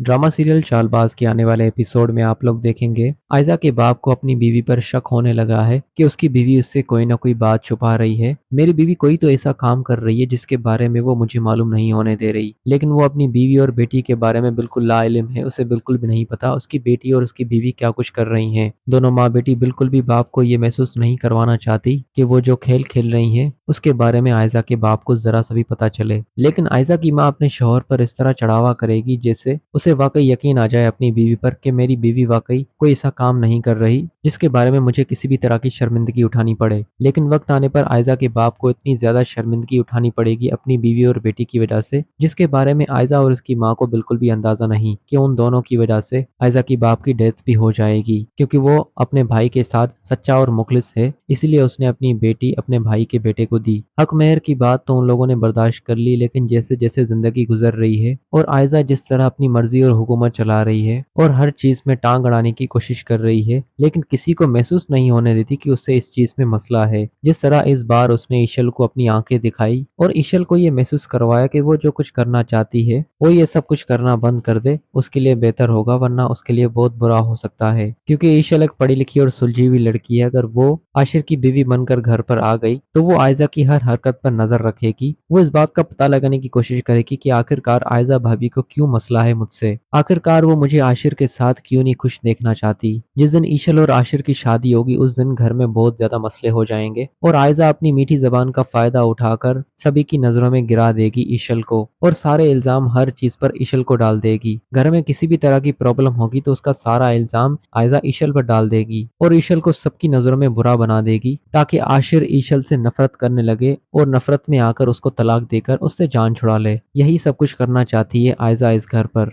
Drama serial Chaalbaaz के आने वाले एपिसोड में आप लोग देखेंगे आयजा के बाप को अपनी बीवी पर शक होने लगा है कि उसकी बीवी उससे कोई ना कोई बात छुपा रही है। मेरी बीवी कोई तो ऐसा काम कर रही है जिसके बारे में वो मुझे मालूम नहीं होने दे रही, लेकिन वो अपनी बीवी और बेटी के बारे में बिल्कुल लाइल्म है। उसे बिल्कुल भी नहीं पता उसकी बेटी और उसकी बीवी क्या कुछ कर रही हैं। दोनों माँ बेटी बिल्कुल भी बाप को ये महसूस नहीं करवाना चाहती कि वो जो खेल खेल रही हैं उसके बारे में आयजा के बाप को जरा सा भी पता चले। लेकिन आयजा की माँ अपने शौहर पर इस तरह चढ़ावा करेगी जैसे उसे वाकई यकीन आ जाए अपनी बीवी पर कि मेरी बीवी वाकई कोई ऐसा काम नहीं कर रही जिसके बारे में मुझे किसी भी तरह की शर्मिंदगी उठानी पड़े। लेकिन वक्त आने पर आयजा के बाप को इतनी ज्यादा शर्मिंदगी उठानी पड़ेगी अपनी बीवी और बेटी की वजह से, जिसके बारे में आयजा और उसकी माँ को बिल्कुल भी अंदाजा नहीं कि उन दोनों की वजह से आयजा की बाप की डेथ भी हो जाएगी। क्योंकि वो अपने भाई के साथ सच्चा और मुखलिस है, इसलिए उसने अपनी बेटी अपने भाई के बेटे को दी। हक मेहर की बात तो उन लोगों ने बर्दाश्त कर ली, लेकिन जैसे जैसे जिंदगी गुजर रही है और आयजा जिस तरह अपनी मर्जी और हुकूमत चला रही है और हर चीज में टांग अड़ाने की कोशिश कर रही है, लेकिन किसी को महसूस नहीं होने देती कि उससे इस चीज में मसला है। जिस तरह इस बार उसने ईशल को अपनी आंखें दिखाई और ईशल को ये महसूस करवाया कि वो जो कुछ करना चाहती है वो ये सब कुछ करना बंद कर दे, उसके लिए बेहतर होगा, वरना उसके लिए बहुत बुरा हो सकता है। क्योंकि ईशल एक पढ़ी लिखी और सुलझी हुई लड़की है। अगर वो आशिर की बीवी बनकर घर पर आ गई तो वो आयजा की हर हरकत पर नजर रखेगी। वो इस बात का पता लगाने की कोशिश करेगी कि आखिरकार आयजा भाभी को क्यों मसला है मुझसे, आखिरकार वो मुझे आशिर के साथ क्यों नहीं खुश देखना चाहती। जिस दिन ईशल और आशिर की शादी होगी उस दिन घर में बहुत ज्यादा मसले हो जाएंगे और आयजा अपनी मीठी जबान का फायदा उठाकर सभी की नजरों में गिरा देगी ईशल को और सारे इल्जाम हर चीज पर ईशल को डाल देगी। घर में किसी भी तरह की प्रॉब्लम होगी तो उसका सारा इल्जाम आयजा ईशल पर डाल देगी और ईशल को सबकी नजरों में बुरा बना देगी, ताकि आशिर ईशल से नफरत करने लगे और नफरत में आकर उसको तलाक देकर उससे जान छुड़ा ले। यही सब कुछ करना चाहती है आयजा इस घर पर।